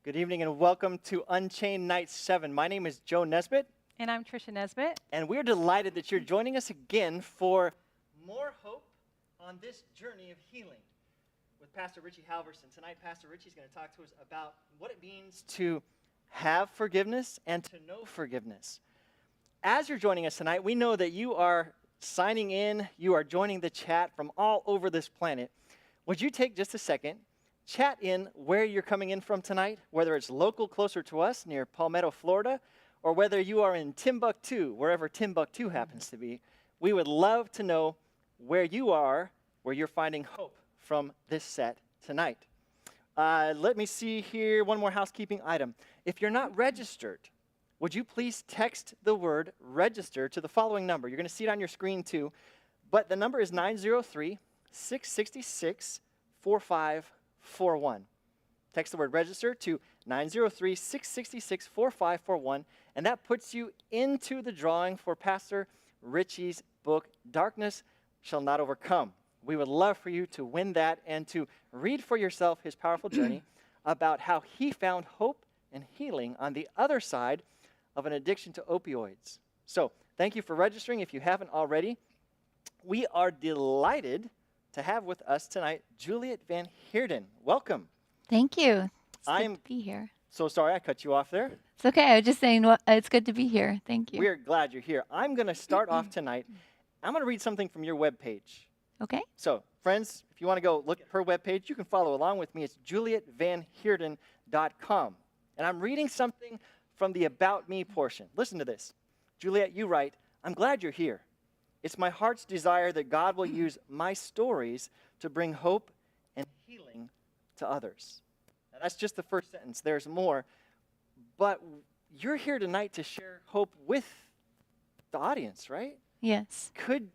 Good evening and welcome to Unchained Night 7. My name is Joe Nesbitt. And I'm Tricia Nesbitt. And we're delighted that you're joining us again for more hope on this journey of healing with Pastor Richie Halverson. Tonight, Pastor Richie's going to talk to us about what it means to have forgiveness and to know forgiveness. As you're joining us tonight, we know that you are signing in, you are joining the chat from all over this planet. Would you take just a second? Chat in where you're coming in from tonight, whether it's local, closer to us, near Palmetto, Florida, or whether you are in Timbuktu, wherever Timbuktu happens to be. We would love to know where you are, where you're finding hope from this set tonight. Let me see here, one more housekeeping item. If you're not registered, would you please text the word register to the following number? You're going to see it on your screen too, but the number is 903-666-4541. Text the word register to 903-666-4541, and that puts you into the drawing for Pastor Richie's book, Darkness Shall Not Overcome. We would love for you to win that and to read for yourself his powerful journey about how he found hope and healing on the other side of an addiction to opioids. So thank you for registering if you haven't already. We are delighted to have with us tonight Juliet Van Heerden. Welcome. Thank you. It's I good am to be here. so sorry I cut you off there. It's okay. I was just saying, well, it's good to be here. Thank you. We're glad you're here. I'm going to start off tonight. I'm going to read something from your webpage. Okay. So, friends, if you want to go look at her webpage, you can follow along with me. It's julietvanheerden.com. And I'm reading something from the About Me portion. Listen to this. Juliet, you write, "I'm glad you're here. It's my heart's desire that God will use my stories to bring hope and healing to others." Now, that's just the first sentence. There's more. But you're here tonight to share hope with the audience, right? Yes. Could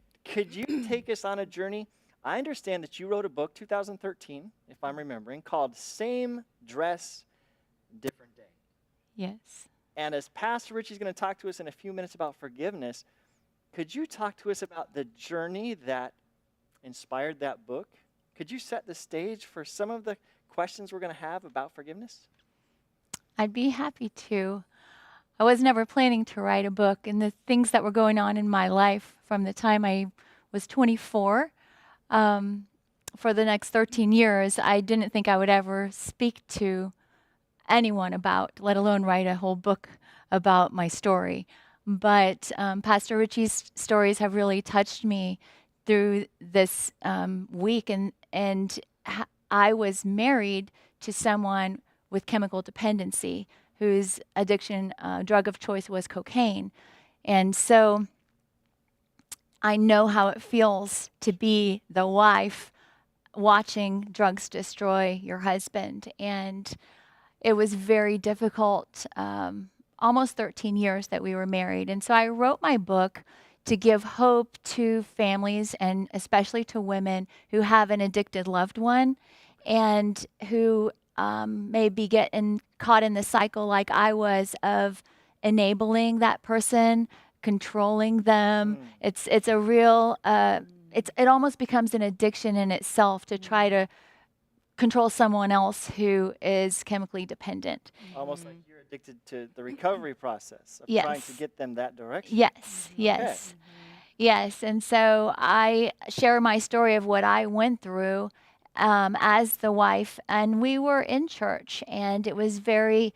you take us on a journey? I understand that you wrote a book, 2013, if I'm remembering, called Same Dress, Different Day. Yes. And as Pastor Richie's going to talk to us in a few minutes about forgiveness, could you talk to us about the journey that inspired that book. Could you set the stage for some of the questions we're going to have about forgiveness? I'd be happy to. I was never planning to write a book, and the things that were going on in my life from the time I was 24 for the next 13 years, I didn't think I would ever speak to anyone about, let alone write a whole book about my story. But Pastor Richie's stories have really touched me through this week, and I was married to someone with chemical dependency whose addiction drug of choice was cocaine. And so I know how it feels to be the wife watching drugs destroy your husband. And it was very difficult, almost 13 years that we were married. And so I wrote my book to give hope to families and especially to women who have an addicted loved one and who may be getting caught in the cycle like I was of enabling that person, controlling them. It's a real, it almost becomes an addiction in itself to try to control someone else who is chemically dependent. Almost like you're addicted to the recovery process of trying to Yes. get them that direction. Yes, yes. Yes, and so I share my story of what I went through as the wife, and we were in church, and it was very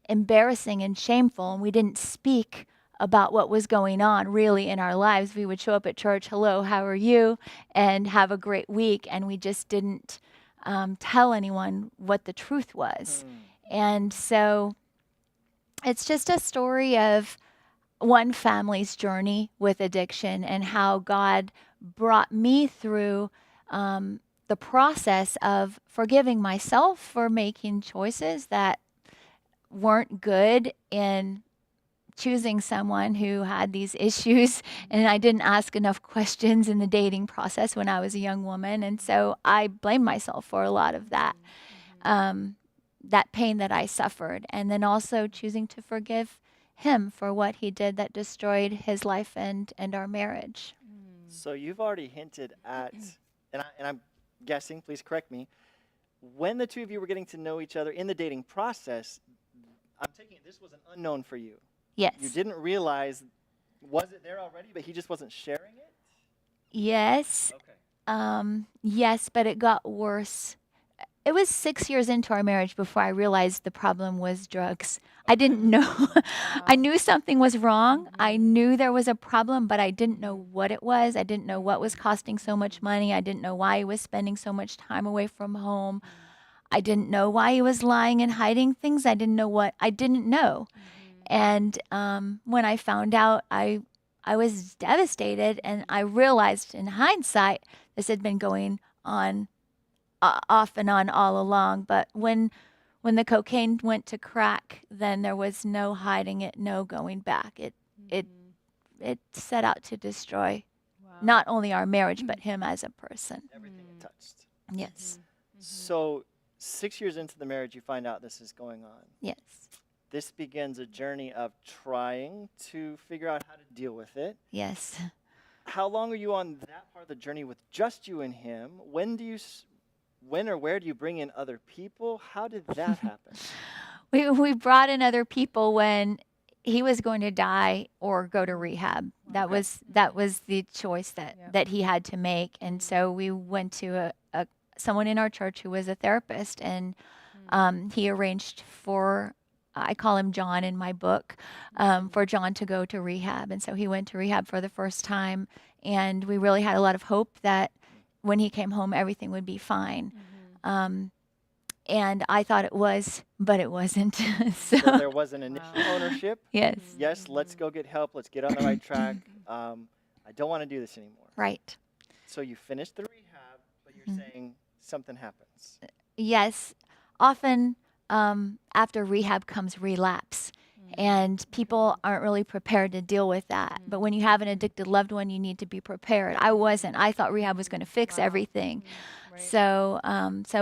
embarrassing and shameful, and we didn't speak about what was going on really in our lives. We would show up at church, hello, how are you, and have a great week, and we just didn't tell anyone what the truth was. And so it's just a story of one family's journey with addiction and how God brought me through the process of forgiving myself for making choices that weren't good in choosing someone who had these issues, and I didn't ask enough questions in the dating process when I was a young woman, and so I blamed myself for a lot of that, that pain that I suffered, and then also choosing to forgive him for what he did that destroyed his life and our marriage. So you've already hinted at, and I'm guessing, please correct me, when the two of you were getting to know each other in the dating process, I'm taking it this was an unknown for you. Yes. You didn't realize, was it there already, but he just wasn't sharing it? Yes. Okay. Yes, but it got worse. It was 6 years into our marriage before I realized the problem was drugs. I didn't know. I knew something was wrong. I knew there was a problem, but I didn't know what it was. I didn't know what was costing so much money. I didn't know why he was spending so much time away from home. I didn't know why he was lying and hiding things. I didn't know what I didn't know. And when I found out, I was devastated, and I realized in hindsight this had been going on off and on all along. But when the cocaine went to crack, then there was no hiding it, no going back. It set out to destroy not only our marriage but him as a person. Everything it touched. Yes. So 6 years into the marriage, you find out this is going on. Yes. This begins a journey of trying to figure out how to deal with it. Yes. How long are you on that part of the journey with just you and him? When or where do you bring in other people? How did that happen? We brought in other people when he was going to die or go to rehab. That was the choice that he had to make. And so we went to someone in our church who was a therapist, and he arranged for, I call him John in my book, for John to go to rehab. And so he went to rehab for the first time, and we really had a lot of hope that when he came home, everything would be fine. And I thought it was, but it wasn't. So there was an initial ownership. Yes. Yes, let's go get help. Let's get on the right track. I don't want to do this anymore. Right. So you finished the rehab, but you're saying something happens. Yes. Often after rehab comes relapse. And people aren't really prepared to deal with that. But when you have an addicted loved one, you need to be prepared. I wasn't. I thought rehab was going to fix everything. So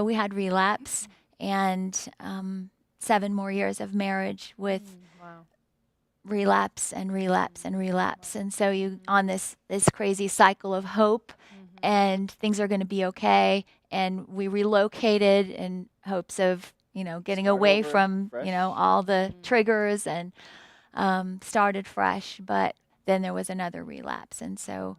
we had relapse and 7 more years of marriage with relapse and relapse and relapse. And so you on this crazy cycle of hope and things are going to be okay. And we relocated in hopes of, getting Start away over from, fresh. all the triggers and started fresh. But then there was another relapse. And so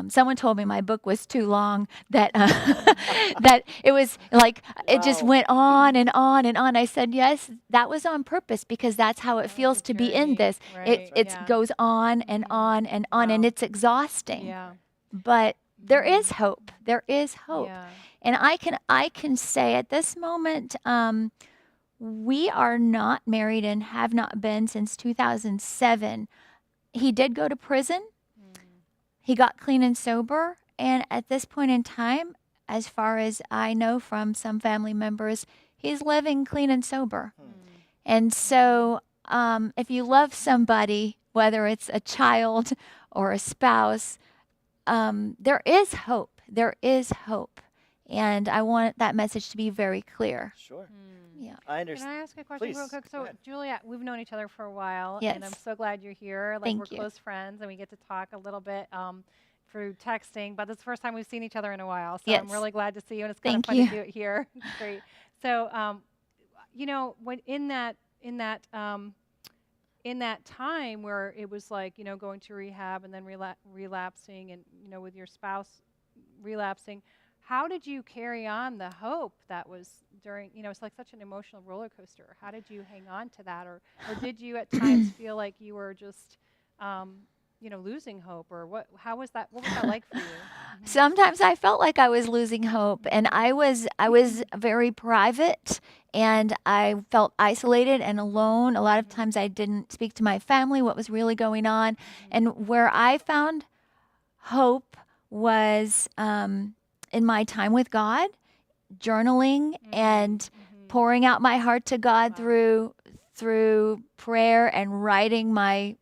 someone told me my book was too long, that that it was like it just Wow. went on and on and on. I said, yes, that was on purpose, because that's how it feels a to be in journey, this. right, It yeah. goes on and on and on, and Wow. it's exhausting. Yeah. But there is hope. There is hope. Yeah. And I can say at this moment, we are not married and have not been since 2007. He did go to prison. He got clean and sober. And at this point in time, as far as I know from some family members, he's living clean and sober. And so if you love somebody, whether it's a child or a spouse, there is hope. There is hope. And I want that message to be very clear. Sure. Yeah. I Can understand. I ask a question real Please, quick? go So, ahead. Julia, we've known each other for a while, and I'm Yes. so glad you're here. Like, Thank we're you. close friends, and we get to talk a little bit through texting, but this is the first time we've seen each other in a while, so I'm Yes. really glad to see you, and it's kind of Thank fun you. to do it here. It's great. So, when in that time where it was like, going to rehab and then relapsing, and with your spouse relapsing, how did you carry on the hope that was during, it's like such an emotional roller coaster. How did you hang on to that? Or did you at times feel like you were just, losing hope? Or what was that like for you? Sometimes I felt like I was losing hope, and I was very private, and I felt isolated and alone. A lot of times I didn't speak to my family what was really going on. And where I found hope was in my time with God, journaling and pouring out my heart to God through prayer and writing my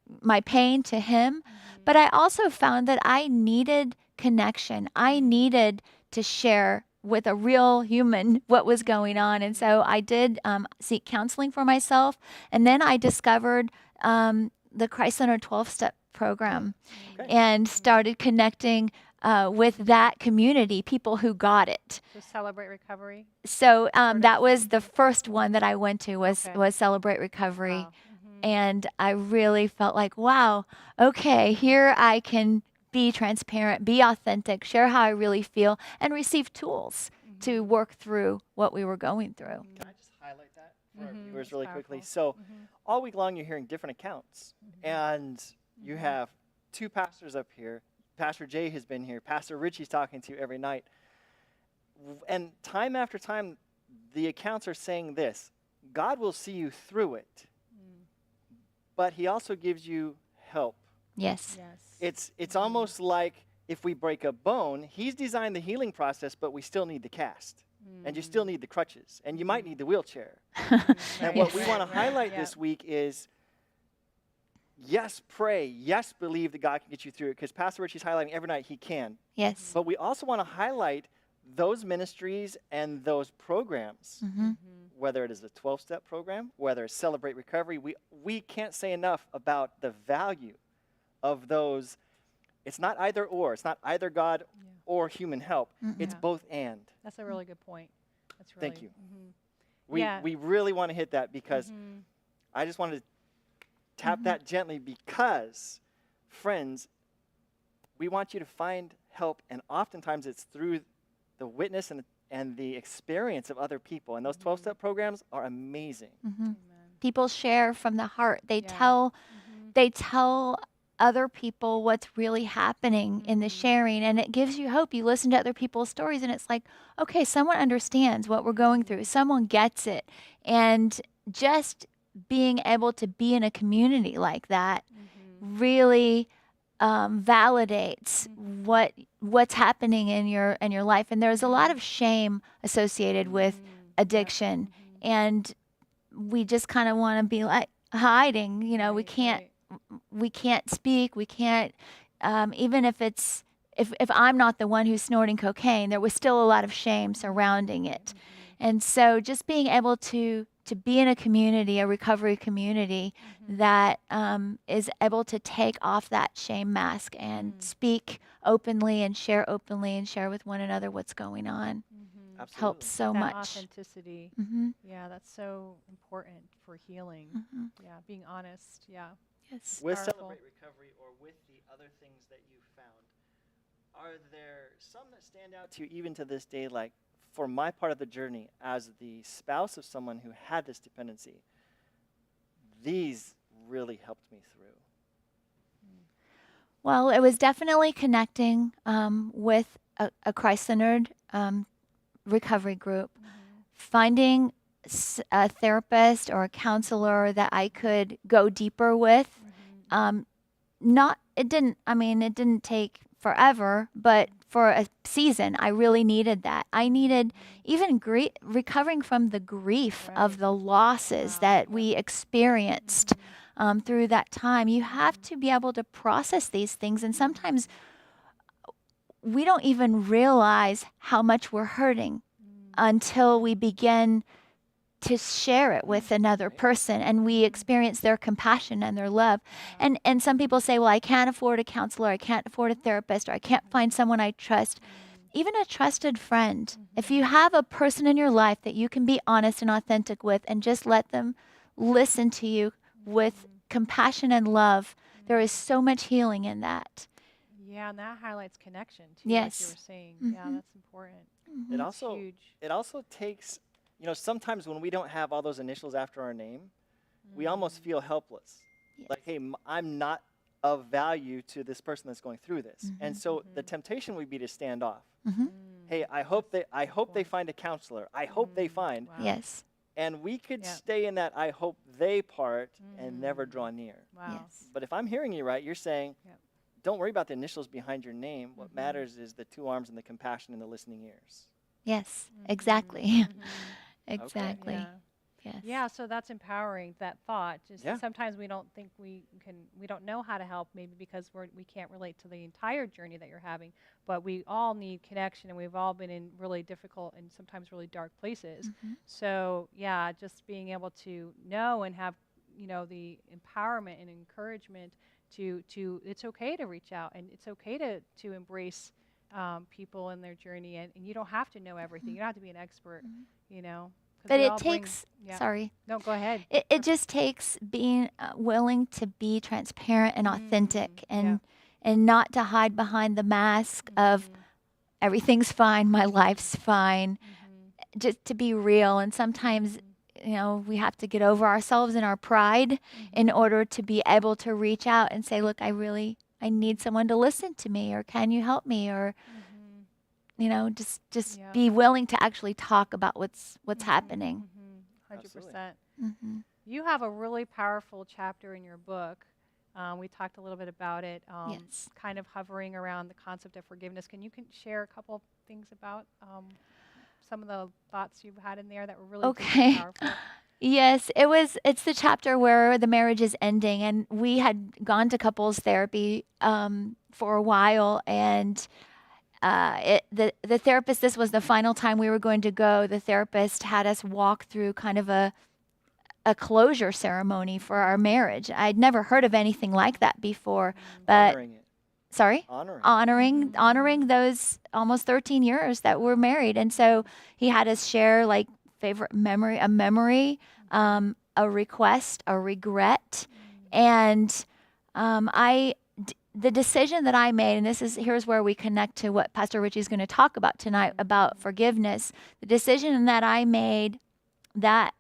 pain to him. But I also found that I needed connection. I needed to share with a real human what was going on. And so I did seek counseling for myself. And then I discovered the Christ Center 12-step program Okay. and started connecting with that community, people who got it. So Celebrate Recovery. So that was the first one that I went to was Okay. Celebrate Recovery. Wow. And I really felt like, wow, okay, here I can be transparent, be authentic, share how I really feel, and receive tools to work through what we were going through. Can I just highlight that for our Mhm. viewers That's really quickly? powerful. So, all week long, you're hearing different accounts. And you have two pastors up here. Pastor Jay has been here. Pastor Richie's talking to you every night. And time after time, the accounts are saying this: God will see you through it, but he also gives you help. Yes. Yes. It's almost like if we break a bone, he's designed the healing process, but we still need the cast. And you still need the crutches. And you might need the wheelchair. And what we want to highlight this week is, yes, pray. Yes, believe that God can get you through it. Because Pastor Richie's highlighting every night he can. Yes. But we also want to highlight those ministries and those programs. Whether it is a 12-step program, whether it's Celebrate Recovery, we can't say enough about the value of those. It's not either or. It's not either God or human help. It's Yeah. both and. That's a really good point. That's really, Thank you. mhm. We, Yeah. we really want to hit that because I just wanted to tap that gently because, friends, we want you to find help, and oftentimes it's through the witness and the experience of other people. And those 12-step programs are amazing. People share from the heart. They Yeah. tell other people what's really happening in the sharing, and it gives you hope. You listen to other people's stories, and it's like, okay, someone understands what we're going through. Someone gets it. And just being able to be in a community like that really validates what's happening in your life. And there's a lot of shame associated with addiction, and we just kind of want to be like hiding. We can't speak. We can't even if it's if I'm not the one who's snorting cocaine, there was still a lot of shame surrounding it. And so just being able to to be in a community, a recovery community that is able to take off that shame mask and speak openly and share with one another what's going on. Absolutely. Helps so That much. authenticity. Mm-hmm. Yeah, that's so important for healing. Mm-hmm. Yeah, being honest. Yeah. Yes. With Powerful. Celebrate Recovery or with the other things that you found, are there some that stand out to you even to this day? Like, for my part of the journey as the spouse of someone who had this dependency, these really helped me through. Well, it was definitely connecting with a Christ-centered recovery group, finding a therapist or a counselor that I could go deeper with. It didn't take forever, but for a season, I really needed that. I needed even recovering from the grief of the losses that we experienced through that time. You have to be able to process these things, and sometimes we don't even realize how much we're hurting until we begin to share it with another person and we experience their compassion and their love. And some people say, well, I can't afford a counselor, I can't afford a therapist, or I can't find someone I trust. Even a trusted friend. If you have a person in your life that you can be honest and authentic with and just let them listen to you with compassion and love, there is so much healing in that. Yeah, and that highlights connection too, like you Yes. were saying. Yeah, that's important. It That's also huge. it also takes, sometimes when we don't have all those initials after our name, we almost feel helpless. Yes. Like, hey, I'm not of value to this person that's going through this. And so the temptation would be to stand off. Hey, I hope they find a counselor. I hope they find. Wow. Yes. And we could Yep. stay in that I hope they part and never draw near. Wow. Yes. But if I'm hearing you right, you're saying, Yep. don't worry about the initials behind your name. What matters is the two arms and the compassion and the listening ears. Yes. Exactly. Mhm. Exactly. Yeah. Yes. Yeah, so that's empowering, that thought. Just Yeah. sometimes we don't think we don't know how to help, maybe because we can't relate to the entire journey that you're having, but we all need connection, and we've all been in really difficult and sometimes really dark places. So yeah, just being able to know and have, the empowerment and encouragement to it's okay to reach out, and it's okay to embrace people in their journey, and you don't have to know everything. You don't have to be an expert, 'cause But we it all bring- takes, yeah. sorry, No, go ahead. it just takes being willing to be transparent and authentic and not to hide behind the mask of everything's fine, my life's fine, just to be real. And sometimes, we have to get over ourselves and our pride in order to be able to reach out and say, look, I need someone to listen to me, or can you help me? Or, just Yeah. be willing to actually talk about what's happening. 100%. Mm-hmm. You have a really powerful chapter in your book. We talked a little bit about it, Yes. kind of hovering around the concept of forgiveness. Can you share a couple of things about some of the thoughts you've had in there that were really deep and Okay. powerful? Yes, it's the chapter where the marriage is ending, and we had gone to couples therapy for a while, and the therapist, this was the final time we were going to go. The therapist had us walk through kind of a closure ceremony for our marriage. I'd never heard of anything like that before, but Honoring it. sorry, Honoring. honoring those almost 13 years that we're married. And so he had us share like favorite memory, a request, a regret, and the decision that I made, and here's where we connect to what Pastor Richie's going to talk about tonight about forgiveness. The decision that I made that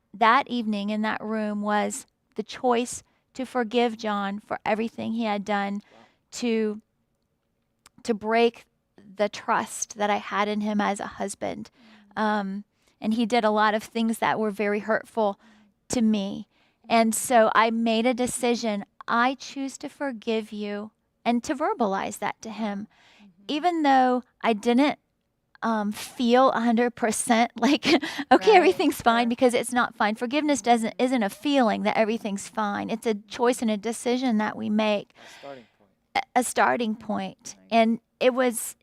evening in that room was the choice to forgive John for everything he had done to break the trust that I had in him as a husband. And he did a lot of things that were very hurtful to me. And so I made a decision. I choose to forgive you, and to verbalize that to him. Even though I didn't feel 100% like, okay, Right, everything's fine, sure. because it's not fine. Forgiveness isn't a feeling that everything's fine. It's a choice and a decision that we make. A starting point. A starting point. And it was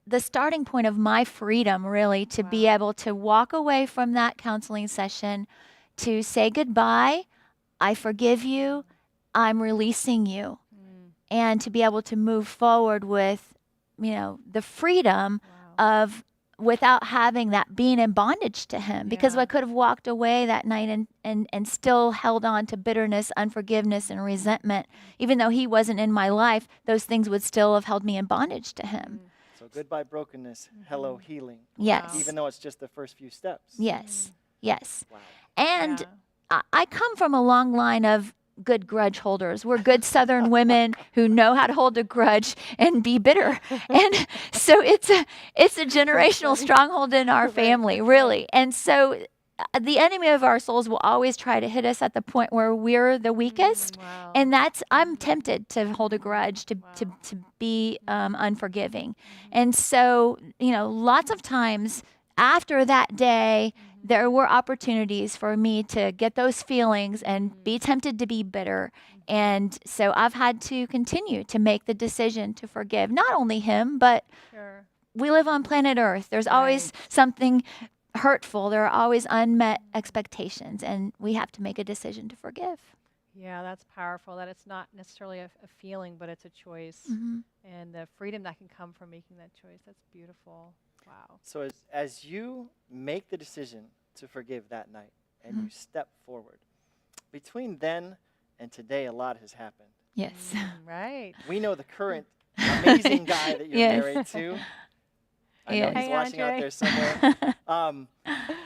the starting point of my freedom, really, to be able to walk away from that counseling session, to say goodbye. I forgive you. I'm releasing you. And to be able to move forward with, the freedom Wow. of without having that being in bondage to him. Because Yeah. I could have walked away that night and still held on to bitterness, unforgiveness, and resentment. Even though he wasn't in my life, those things would still have held me in bondage to him. So goodbye brokenness, hello healing. Yes. Even though it's just the first few steps. Yes. Yes. Wow. And Yeah. I come from a long line of good grudge holders. We're good Southern women who know how to hold a grudge and be bitter. And so it's a generational stronghold in our family, really. And so the enemy of our souls will always try to hit us at the point where we're the weakest. Wow. And I'm tempted to hold a grudge, to be unforgiving. And so, lots of times after that day, there were opportunities for me to get those feelings and be tempted to be bitter. And so I've had to continue to make the decision to forgive not only him, but Sure. we live on planet Earth. There's always something hurtful. There are always unmet expectations, and we have to make a decision to forgive. Yeah, that's powerful. That it's not necessarily a feeling, but it's a choice, and the freedom that can come from making that choice. That's beautiful. Wow. So as you make the decision to forgive that night and you step forward, between then and today, a lot has happened. Yes. Right. We know the current amazing guy that you're Yes. married to. I know Yes. he's Hey, watching out Andre. there somewhere.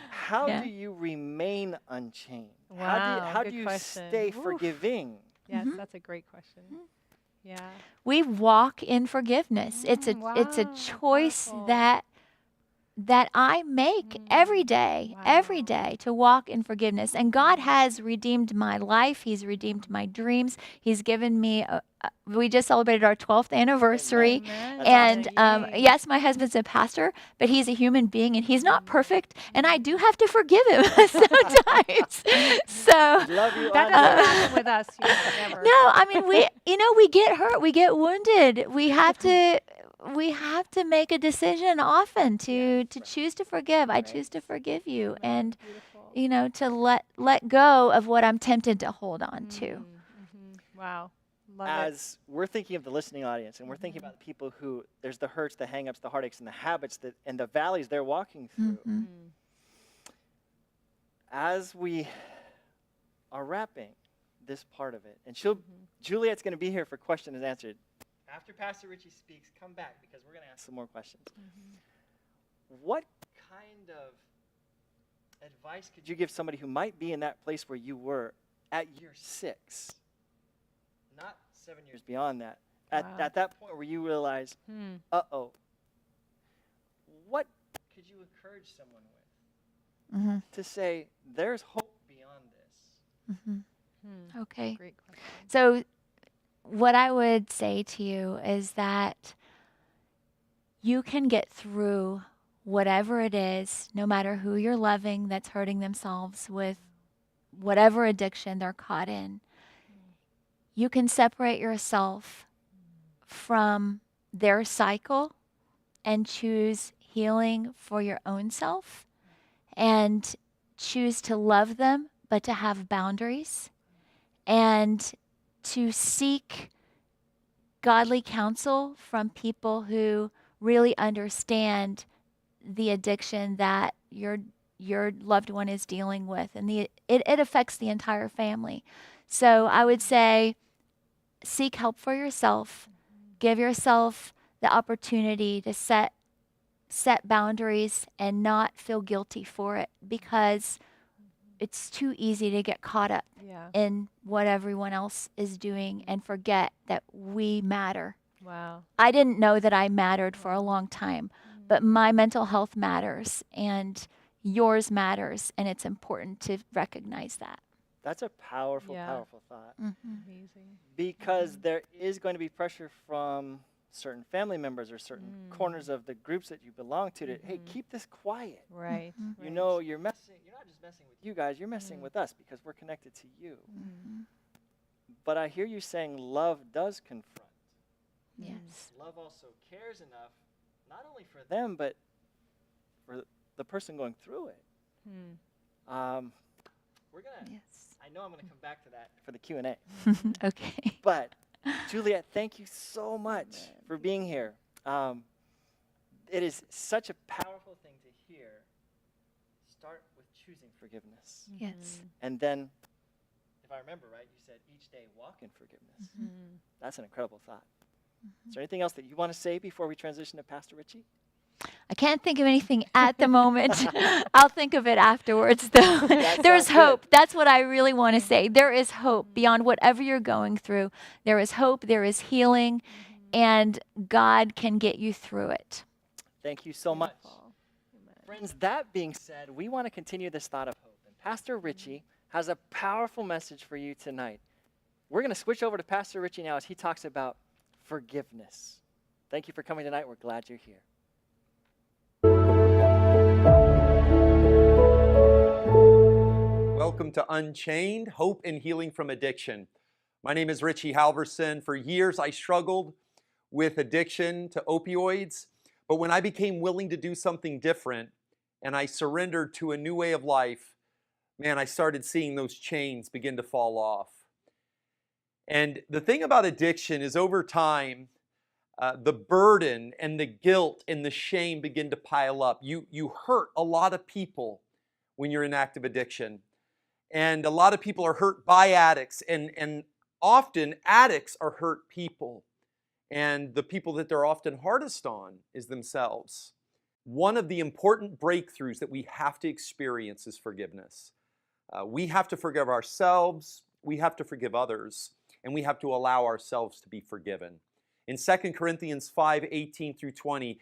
How Yeah. do you remain unchained? Wow, How do good you question. stay Oof. forgiving? Yes, that's a great question. Yeah. We walk in forgiveness. It's a Wow, choice powerful. that I make every day Wow. to walk in forgiveness. And God has redeemed my life. He's redeemed my dreams. He's given me we just celebrated our 12th anniversary. Amen. And Yay. yes, my husband's a pastor, but he's a human being and he's not perfect. And I do have to forgive him sometimes. So Love you, That Andre. doesn't happen with us. Never. no, I mean we get hurt, we get wounded. We have to make a decision often to choose to forgive. I choose to forgive you, and Beautiful. to let go of what I'm tempted to hold on to. Wow. Love it. As we're thinking of the listening audience and we're thinking about the people who there's the hurts, the hang-ups, the heartaches, and the habits and the valleys they're walking through. As we are wrapping this part of it, and Juliet's going to be here for question and answer. After Pastor Richie speaks, come back because we're going to ask some more questions. What kind of advice could you give somebody who might be in that place where you were at year 6? Not 7 years beyond that. Wow. At that point where you realize, uh-oh, what could you encourage someone with to say, there's hope beyond this? Okay. Great question. So what I would say to you is that you can get through whatever it is, no matter who you're loving that's hurting themselves with whatever addiction they're caught in. You can separate yourself from their cycle and choose healing for your own self and choose to love them, but to have boundaries and to seek godly counsel from people who really understand the addiction that your loved one is dealing with, and it affects the entire family. So I would say seek help for yourself. Give yourself the opportunity to set boundaries and not feel guilty for it, because it's too easy to get caught up in what everyone else is doing and forget that we matter. Wow. I didn't know that I mattered for a long time, but my mental health matters and yours matters, and it's important to recognize that. That's a powerful, Yeah. powerful thought. Amazing. Because there is going to be pressure from certain family members or certain corners of the groups that you belong to hey, keep this quiet. Right. You know, you're not just messing with you guys, you're messing with us because we're connected to you. But I hear you saying love does confront. Yes. Love also cares enough, not only for them, but for the person going through it. We're gonna. Yes. I know I'm gonna come back to that for the Q&A. Okay. But Juliet, thank you so much for being here. It is such a powerful thing to hear. Start with choosing forgiveness. Yes. And then, if I remember right, you said each day walk in forgiveness. That's an incredible thought. Is there anything else that you want to say before we transition to Pastor Richie? I can't think of anything at the moment. I'll think of it afterwards, though. That There's sounds good. hope. That's what I really want to say. There is hope beyond whatever you're going through. There is hope. There is healing. And God can get you through it. Thank you so much. Friends, that being said, we want to continue this thought of hope. And Pastor Richie has a powerful message for you tonight. We're going to switch over to Pastor Richie now as he talks about forgiveness. Thank you for coming tonight. We're glad you're here. Welcome to Unchained, Hope and Healing from Addiction. My name is Richie Halverson. For years, I struggled with addiction to opioids, but when I became willing to do something different and I surrendered to a new way of life, man, I started seeing those chains begin to fall off. And the thing about addiction is over time, the burden and the guilt and the shame begin to pile up. You hurt a lot of people when you're in active addiction. And a lot of people are hurt by addicts, and often addicts are hurt people. And the people that they're often hardest on is themselves. One of the important breakthroughs that we have to experience is forgiveness. We have to forgive ourselves, we have to forgive others, and we have to allow ourselves to be forgiven. In 2 Corinthians 5:18 through 20,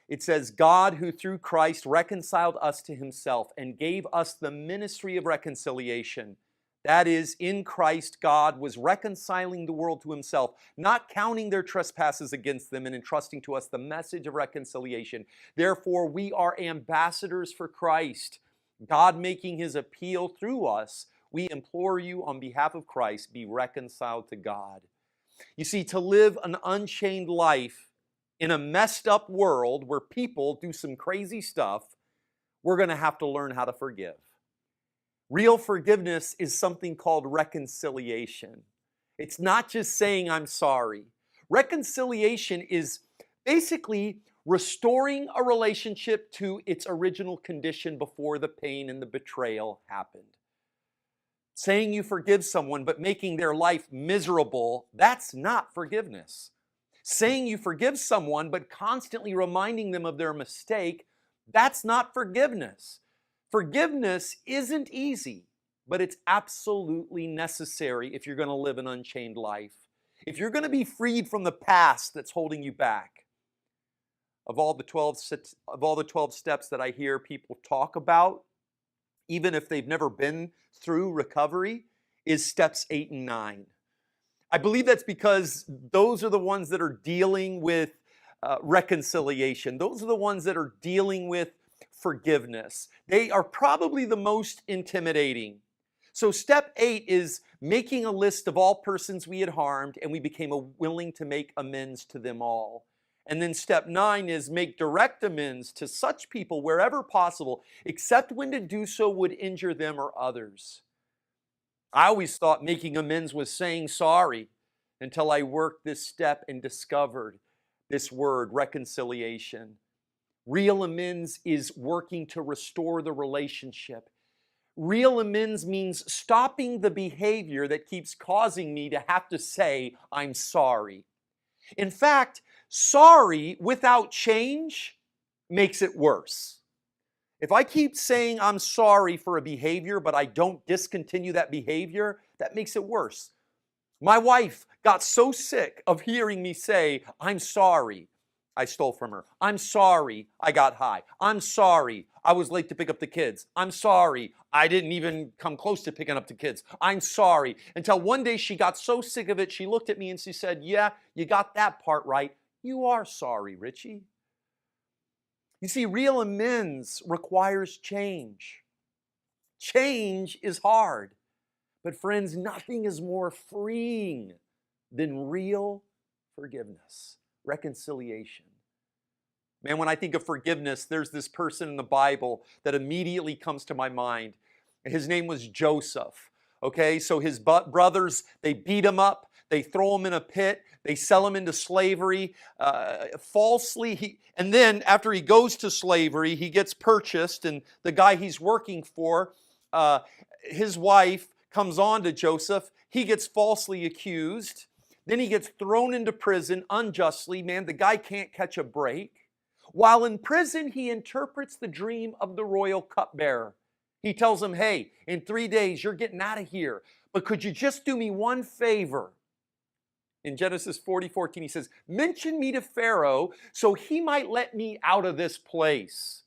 it says, God who through Christ reconciled us to himself and gave us the ministry of reconciliation. That is, in Christ, God was reconciling the world to himself, not counting their trespasses against them and entrusting to us the message of reconciliation. Therefore, we are ambassadors for Christ, God making his appeal through us. We implore you on behalf of Christ, be reconciled to God. You see, to live an unchained life in a messed up world where people do some crazy stuff, we're going to have to learn how to forgive. Real forgiveness is something called reconciliation. It's not just saying I'm sorry. Reconciliation is basically restoring a relationship to its original condition before the pain and the betrayal happened. Saying you forgive someone but making their life miserable, that's not forgiveness. Saying you forgive someone but constantly reminding them of their mistake, that's not forgiveness. Forgiveness isn't easy, but it's absolutely necessary if you're going to live an unchained life. If you're going to be freed from the past that's holding you back. Of all the 12 steps that I hear people talk about, even if they've never been through recovery, is steps 8 and 9. I believe that's because those are the ones that are dealing with reconciliation. Those are the ones that are dealing with forgiveness. They are probably the most intimidating. So step 8 is making a list of all persons we had harmed, and we became willing to make amends to them all. And then step 9 is make direct amends to such people wherever possible, except when to do so would injure them or others. I always thought making amends was saying sorry until I worked this step and discovered this word, reconciliation. Real amends is working to restore the relationship. Real amends means stopping the behavior that keeps causing me to have to say, I'm sorry. In fact, sorry without change makes it worse. If I keep saying I'm sorry for a behavior, but I don't discontinue that behavior, that makes it worse. My wife got so sick of hearing me say, I'm sorry I stole from her. I'm sorry I got high. I'm sorry I was late to pick up the kids. I'm sorry I didn't even come close to picking up the kids. I'm sorry. Until one day she got so sick of it, she looked at me and she said, yeah, you got that part right. You are sorry, Richie. You see, real amends requires change. Change is hard. But friends, nothing is more freeing than real forgiveness, reconciliation. Man, when I think of forgiveness, there's this person in the Bible that immediately comes to my mind. His name was Joseph. Okay, so his brothers, they beat him up, they throw him in a pit, they sell him into slavery falsely. And then after he goes to slavery, he gets purchased, and the guy he's working for, his wife comes on to Joseph. He gets falsely accused. Then he gets thrown into prison unjustly. Man, the guy can't catch a break. While in prison, he interprets the dream of the royal cupbearer. He tells him, hey, in 3 days, you're getting out of here. But could you just do me one favor? In Genesis 40:14, he says, mention me to Pharaoh so he might let me out of this place.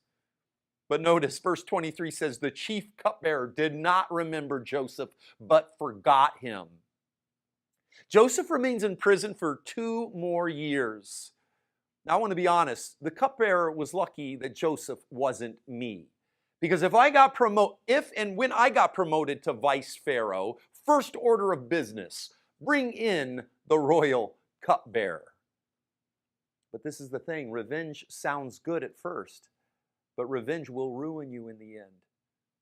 But notice, verse 23 says, the chief cupbearer did not remember Joseph, but forgot him. Joseph remains in prison for 2 more years. Now, I want to be honest. The cupbearer was lucky that Joseph wasn't me. Because if and when I got promoted to vice pharaoh, first order of business, bring in the royal cupbearer. But this is the thing, revenge sounds good at first, but revenge will ruin you in the end.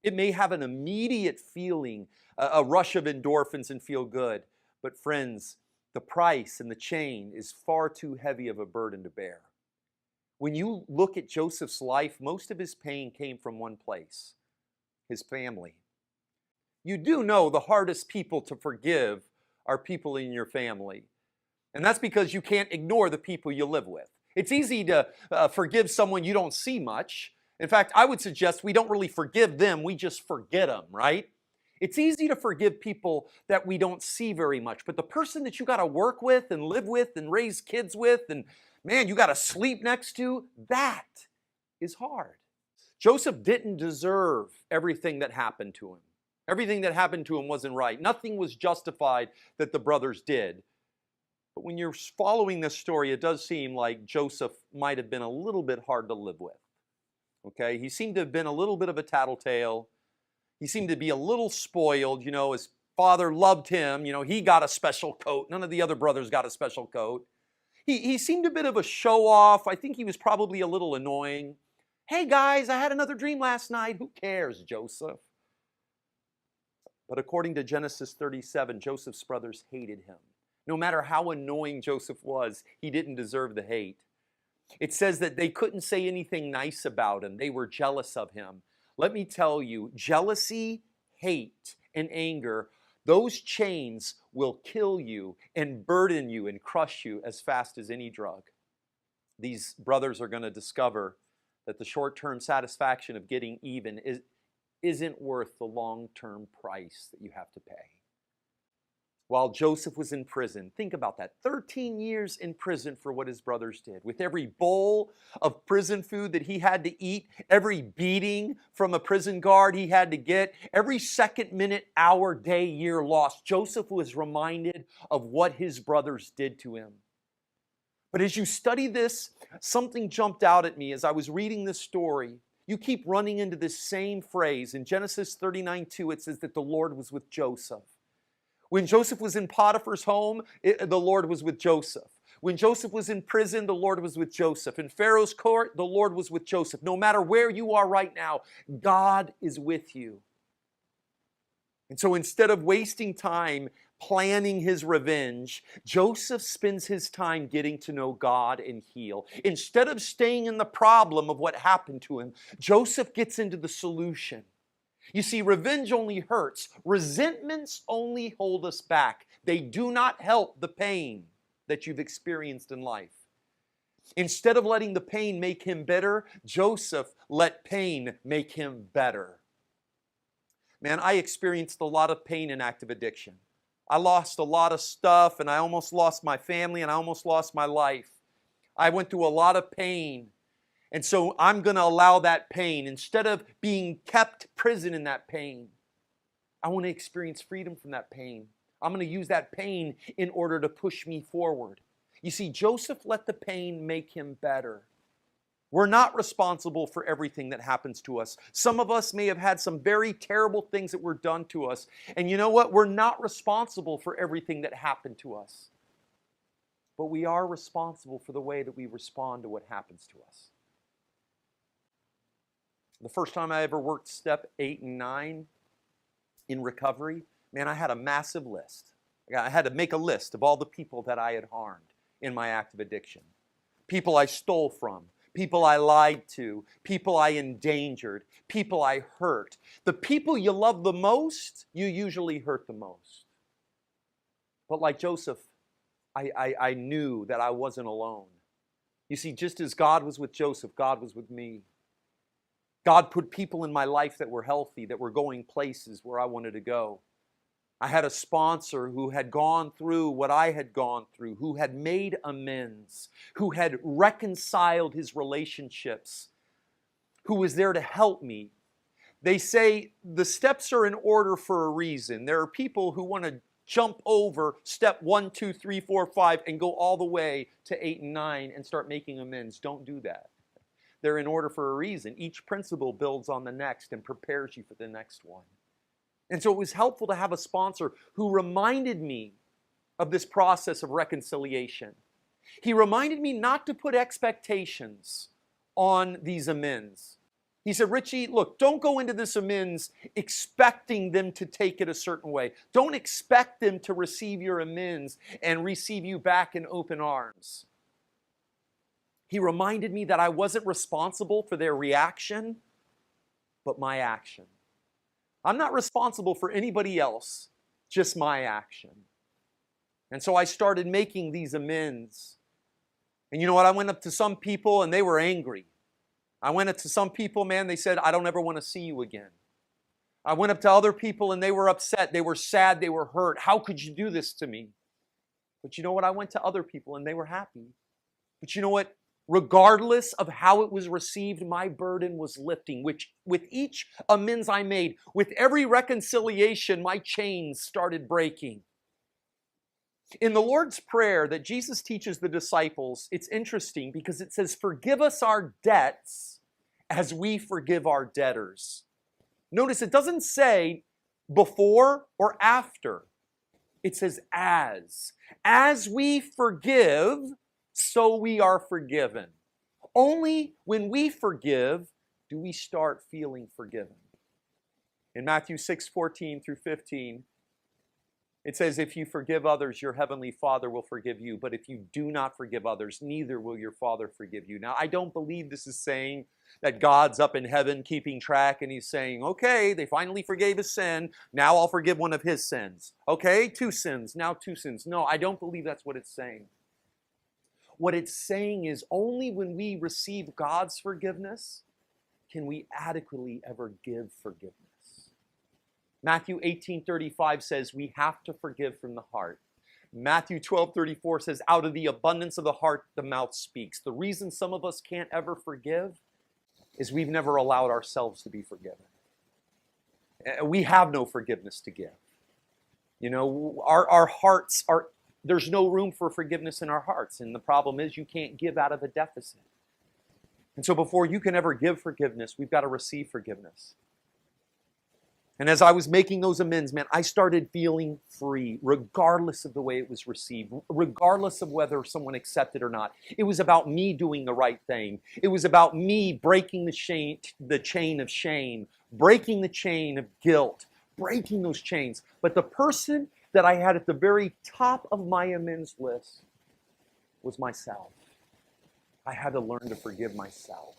It may have an immediate feeling, a rush of endorphins and feel good, but friends, the price and the chain is far too heavy of a burden to bear. When you look at Joseph's life, most of his pain came from one place, his family. You do know the hardest people to forgive are people in your family. And that's because you can't ignore the people you live with. It's easy to forgive someone you don't see much. In fact, I would suggest we don't really forgive them, we just forget them, right? It's easy to forgive people that we don't see very much, but the person that you got to work with and live with and raise kids with and man, you got to sleep next to, that is hard. Joseph didn't deserve everything that happened to him. Everything that happened to him wasn't right. Nothing was justified that the brothers did. But when you're following this story, it does seem like Joseph might have been a little bit hard to live with. Okay, he seemed to have been a little bit of a tattletale. He seemed to be a little spoiled. You know, his father loved him. You know, he got a special coat. None of the other brothers got a special coat. He seemed a bit of a show-off. I think he was probably a little annoying. Hey guys, I had another dream last night. Who cares, Joseph? But according to Genesis 37, Joseph's brothers hated him. No matter how annoying Joseph was, he didn't deserve the hate. It says that they couldn't say anything nice about him. They were jealous of him. Let me tell you, jealousy, hate, and anger, those chains will kill you and burden you and crush you as fast as any drug. These brothers are going to discover that the short-term satisfaction of getting even isn't worth the long-term price that you have to pay. While Joseph was in prison, think about that, 13 years in prison for what his brothers did. With every bowl of prison food that he had to eat, every beating from a prison guard he had to get, every second, minute, hour, day, year lost, Joseph was reminded of what his brothers did to him. But as you study this, something jumped out at me as I was reading this story. You keep running into this same phrase. In Genesis 39:2, it says that the Lord was with Joseph. When Joseph was in Potiphar's home, the Lord was with Joseph. When Joseph was in prison, the Lord was with Joseph. In Pharaoh's court, the Lord was with Joseph. No matter where you are right now, God is with you. And so instead of wasting time planning his revenge, Joseph spends his time getting to know God and heal. Instead of staying in the problem of what happened to him, Joseph gets into the solution. You see, revenge only hurts. Resentments only hold us back. They do not help the pain that you've experienced in life. Instead of letting the pain make him bitter, Joseph let pain make him better. Man, I experienced a lot of pain in active addiction. I lost a lot of stuff, and I almost lost my family, and I almost lost my life. I went through a lot of pain. And so I'm going to allow that pain, instead of being kept prison in that pain, I want to experience freedom from that pain. I'm going to use that pain in order to push me forward. You see, Joseph let the pain make him better. We're not responsible for everything that happens to us. Some of us may have had some very terrible things that were done to us. And you know what? We're not responsible for everything that happened to us. But we are responsible for the way that we respond to what happens to us. The first time I ever worked step 8 and 9, in recovery, man, I had a massive list. I had to make a list of all the people that I had harmed in my active addiction. People I stole from, people I lied to, people I endangered, people I hurt. The people you love the most, you usually hurt the most. But like Joseph, I knew that I wasn't alone. You see, just as God was with Joseph, God was with me. God put people in my life that were healthy, that were going places where I wanted to go. I had a sponsor who had gone through what I had gone through, who had made amends, who had reconciled his relationships, who was there to help me. They say the steps are in order for a reason. There are people who want to jump over step 1, 2, 3, 4, 5 and go all the way to 8 and 9 and start making amends. Don't do that. They're in order for a reason. Each principle builds on the next and prepares you for the next one. And so it was helpful to have a sponsor who reminded me of this process of reconciliation. He reminded me not to put expectations on these amends. He said, Richie, look, don't go into this amends expecting them to take it a certain way. Don't expect them to receive your amends and receive you back in open arms. He reminded me that I wasn't responsible for their reaction, but my action. I'm not responsible for anybody else, just my action. And so I started making these amends. And you know what? I went up to some people and they were angry. I went up to some people, man, they said, I don't ever want to see you again. I went up to other people and they were upset. They were sad. They were hurt. How could you do this to me? But you know what? I went to other people and they were happy. But you know what? Regardless of how it was received, my burden was lifting, which with each amends I made, with every reconciliation, my chains started breaking. In the Lord's Prayer that Jesus teaches the disciples, it's interesting because it says, forgive us our debts as we forgive our debtors. Notice it doesn't say before or after. It says as. As we forgive, so we are forgiven. Only when we forgive do we start feeling forgiven. In Matthew 6:14 through 15, it says, if you forgive others, your heavenly Father will forgive you. But if you do not forgive others, neither will your Father forgive you. Now, I don't believe this is saying that God's up in heaven keeping track and he's saying, okay, they finally forgave a sin. Now I'll forgive one of his sins. Okay, 2 sins, now 2 sins. No, I don't believe that's what it's saying. What it's saying is only when we receive God's forgiveness can we adequately ever give forgiveness. Matthew 18:35 says we have to forgive from the heart. Matthew 12:34 says out of the abundance of the heart the mouth speaks. The reason some of us can't ever forgive is we've never allowed ourselves to be forgiven. We have no forgiveness to give. You know, our hearts are, there's no room for forgiveness in our hearts. And the problem is you can't give out of a deficit. And so before you can ever give forgiveness, we've got to receive forgiveness. And as I was making those amends, man, I started feeling free, regardless of the way it was received, regardless of whether someone accepted or not. It was about me doing the right thing. It was about me breaking the chain of shame, breaking the chain of guilt, breaking those chains. But the person that I had at the very top of my amends list was myself. I had to learn to forgive myself.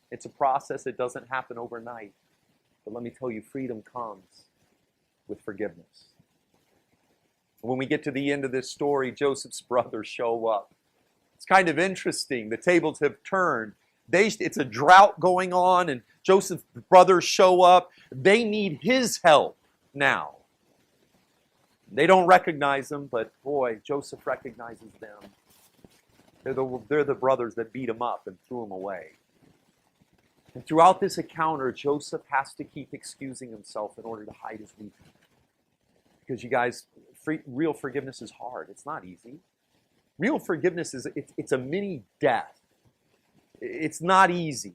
It's a process. It doesn't happen overnight. But let me tell you, freedom comes with forgiveness. When we get to the end of this story, Joseph's brothers show up. It's kind of interesting. The tables have turned. It's a drought going on, and Joseph's brothers show up. They need his help now. They don't recognize him, but boy, Joseph recognizes them. They're the brothers that beat him up and threw him away. And throughout this encounter, Joseph has to keep excusing himself in order to hide his weakness. Because you guys, real forgiveness is hard. It's not easy. Real forgiveness it's a mini death. It's not easy.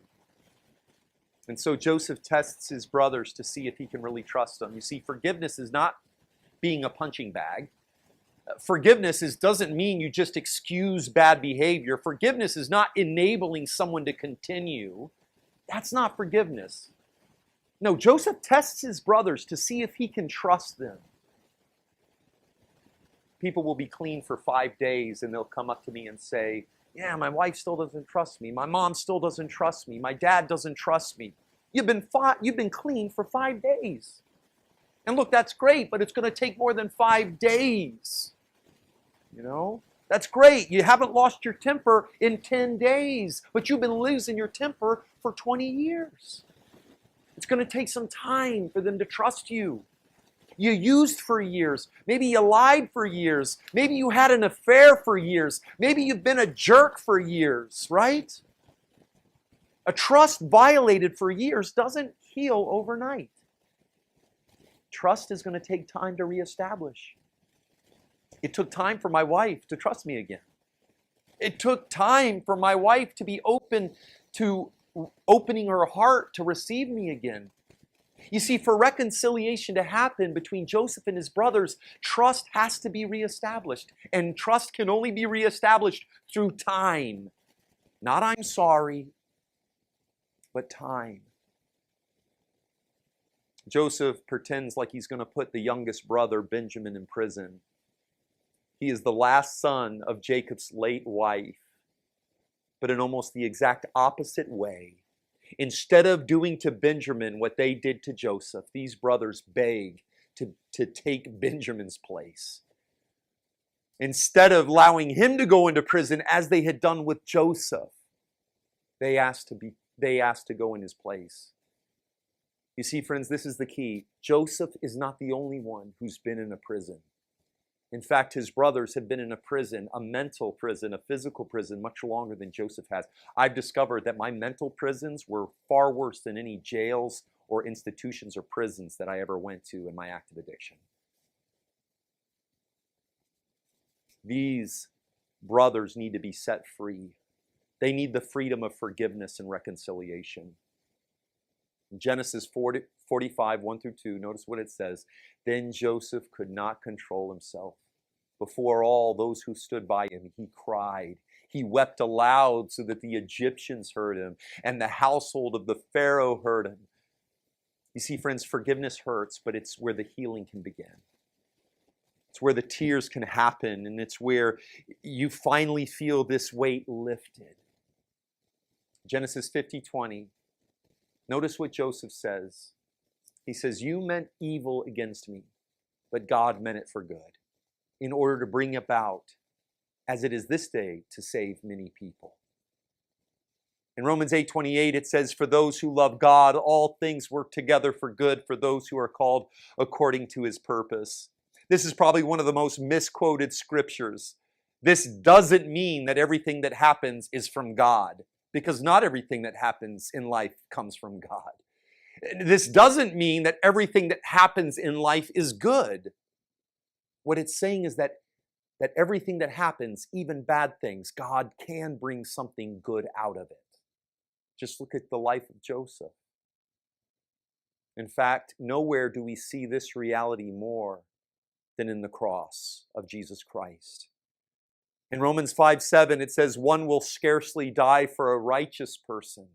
And so Joseph tests his brothers to see if he can really trust them. You see, forgiveness is not being a punching bag. Forgiveness doesn't mean you just excuse bad behavior. Forgiveness is not enabling someone to continue. That's not forgiveness. No, Joseph tests his brothers to see if he can trust them. People will be clean for 5 days and they'll come up to me and say, yeah, my wife still doesn't trust me. My mom still doesn't trust me. My dad doesn't trust me. You've been clean for 5 days. And look, that's great, but it's going to take more than 5 days. You know? That's great. You haven't lost your temper in 10 days, but you've been losing your temper for 20 years. It's going to take some time for them to trust you. You used for years. Maybe you lied for years. Maybe you had an affair for years. Maybe you've been a jerk for years, right? A trust violated for years doesn't heal overnight. Trust is going to take time to reestablish. It took time for my wife to trust me again. It took time for my wife to be open to opening her heart to receive me again. You see, for reconciliation to happen between Joseph and his brothers, trust has to be reestablished. And trust can only be reestablished through time. Not I'm sorry, but time. Joseph pretends like he's going to put the youngest brother, Benjamin, in prison. He is the last son of Jacob's late wife. But in almost the exact opposite way, instead of doing to Benjamin what they did to Joseph, these brothers beg to take Benjamin's place. Instead of allowing him to go into prison as they had done with Joseph, they asked to go in his place. You see, friends, this is the key. Joseph is not the only one who's been in a prison. In fact, his brothers have been in a prison, a mental prison, a physical prison, much longer than Joseph has. I've discovered that my mental prisons were far worse than any jails or institutions or prisons that I ever went to in my active addiction. These brothers need to be set free. They need the freedom of forgiveness and reconciliation. In Genesis 45, 1 through 2, notice what it says. Then Joseph could not control himself. Before all those who stood by him, he cried. He wept aloud so that the Egyptians heard him, and the household of the Pharaoh heard him. You see, friends, forgiveness hurts, but it's where the healing can begin. It's where the tears can happen, and it's where you finally feel this weight lifted. Genesis 50:20. Notice what Joseph says. He says, you meant evil against me, but God meant it for good, in order to bring about, as it is this day, to save many people. In Romans 8:28, it says, for those who love God, all things work together for good for those who are called according to his purpose. This is probably one of the most misquoted scriptures. This doesn't mean that everything that happens is from God, because not everything that happens in life comes from God. This doesn't mean that everything that happens in life is good. What it's saying is that everything that happens, even bad things, God can bring something good out of it. Just look at the life of Joseph. In fact, nowhere do we see this reality more than in the cross of Jesus Christ. In Romans 5:7, it says, one will scarcely die for a righteous person.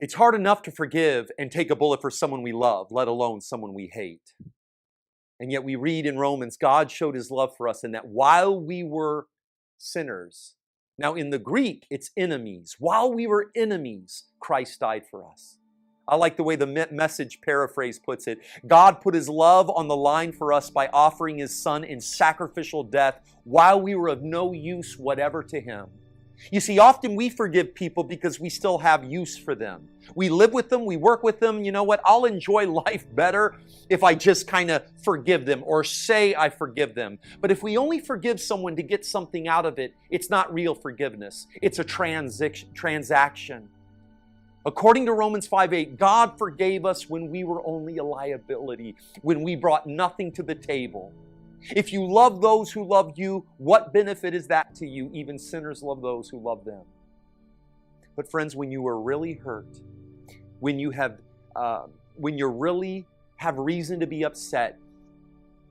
It's hard enough to forgive and take a bullet for someone we love, let alone someone we hate. And yet we read in Romans, God showed his love for us in that while we were sinners, now in the Greek, it's enemies. While we were enemies, Christ died for us. I like the way the Message paraphrase puts it. God put his love on the line for us by offering his son in sacrificial death while we were of no use whatever to him. You see, often we forgive people because we still have use for them. We live with them, we work with them. You know what? I'll enjoy life better if I just kind of forgive them or say I forgive them. But if we only forgive someone to get something out of it, it's not real forgiveness. It's a transaction. According to Romans 5:8, God forgave us when we were only a liability, when we brought nothing to the table. If you love those who love you, what benefit is that to you? Even sinners love those who love them. But friends, when you are really hurt, when you really have reason to be upset,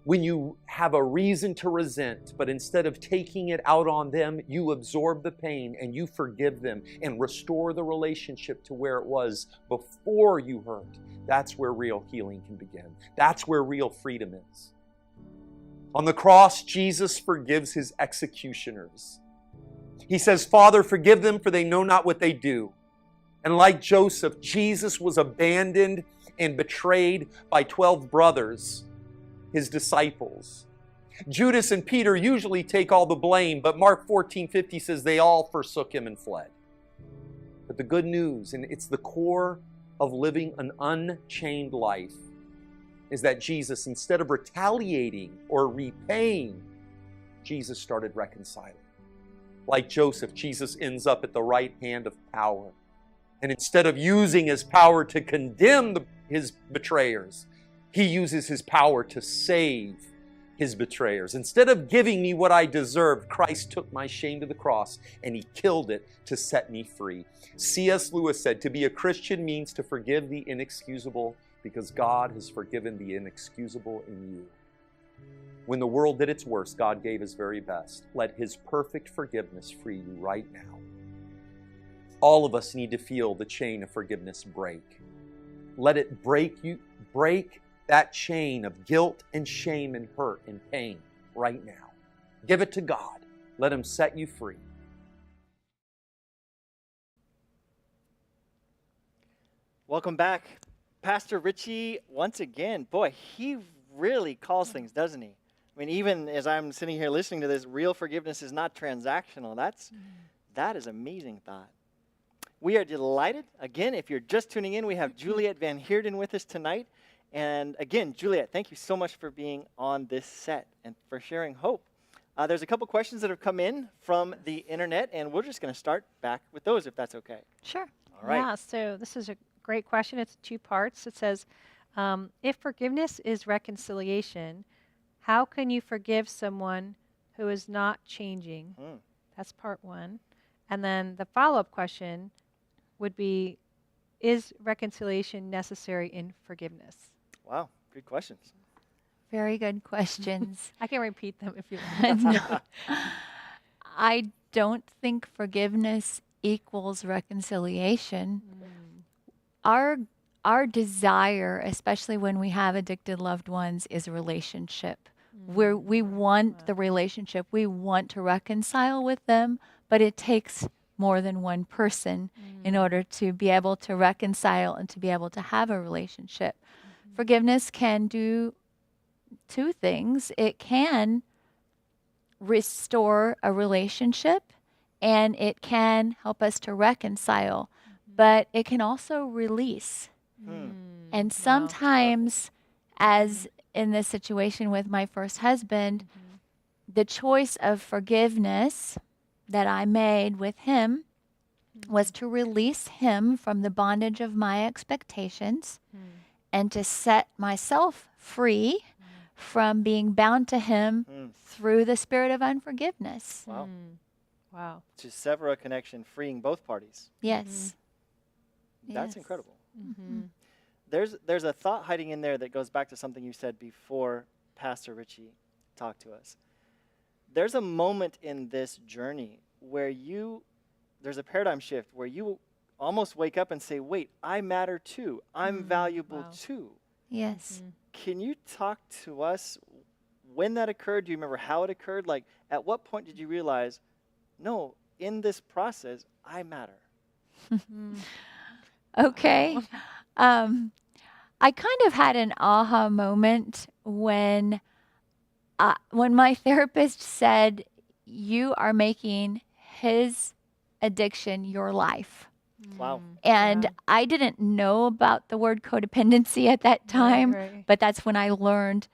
when you have a reason to resent, but instead of taking it out on them, you absorb the pain and you forgive them and restore the relationship to where it was before you hurt. That's where real healing can begin. That's where real freedom is. On the cross, Jesus forgives his executioners. He says, "Father, forgive them, for they know not what they do." And like Joseph, Jesus was abandoned and betrayed by 12 brothers, his disciples. Judas and Peter usually take all the blame, but Mark 14:50 says they all forsook him and fled. But the good news, and it's the core of living an unchained life, is that Jesus, instead of retaliating or repaying, Jesus started reconciling. Like Joseph, Jesus ends up at the right hand of power. And instead of using his power to condemn his betrayers, he uses his power to save his betrayers. Instead of giving me what I deserved, Christ took my shame to the cross and he killed it to set me free. C.S. Lewis said, "To be a Christian means to forgive the inexcusable because God has forgiven the inexcusable in you." When the world did its worst, God gave his very best. Let his perfect forgiveness free you right now. All of us need to feel the chain of forgiveness break. Let it break you, break that chain of guilt and shame and hurt and pain right now. Give it to God. Let him set you free. Welcome back. Pastor Richie, once again, boy, he really calls things, doesn't he? I mean, even as I'm sitting here listening to this, real forgiveness is not transactional. That is amazing thought. We are delighted. Again, if you're just tuning in, we have Juliet Van Heerden with us tonight. And again, Juliet, thank you so much for being on this set and for sharing hope. There's a couple questions that have come in from the internet, and we're just going to start back with those, if that's okay. Sure. All right. Yeah, so this is a great question. It's 2 parts. It says, if forgiveness is reconciliation, how can you forgive someone who is not changing? That's part 1. And then the follow-up question would be, is reconciliation necessary in forgiveness? Wow, good questions. Very good questions. I can repeat them if you want. I don't think forgiveness equals reconciliation. Our desire, especially when we have addicted loved ones, is a relationship. Where we want the relationship, we want to reconcile with them, but it takes more than one person in order to be able to reconcile and to be able to have a relationship. Forgiveness can do 2 things. It can restore a relationship and it can help us to reconcile, but it can also release. And sometimes, as in this situation with my first husband, the choice of forgiveness that I made with him was to release him from the bondage of my expectations and to set myself free from being bound to him through the spirit of unforgiveness. Wow. Wow. To sever a connection, freeing both parties. Yes. That's Yes. incredible. There's a thought hiding in there that goes back to something you said before Pastor Richie talked to us. There's a moment in this journey where there's a paradigm shift where you almost wake up and say, wait, I matter too. I'm valuable too. Yes. Can you talk to us when that occurred? Do you remember how it occurred? Like, at what point did you realize, no, in this process, I matter? Okay. I kind of had an aha moment when my therapist said, "You are making his addiction your life." Wow. And I didn't know about the word codependency at that time, right. but that's when I learned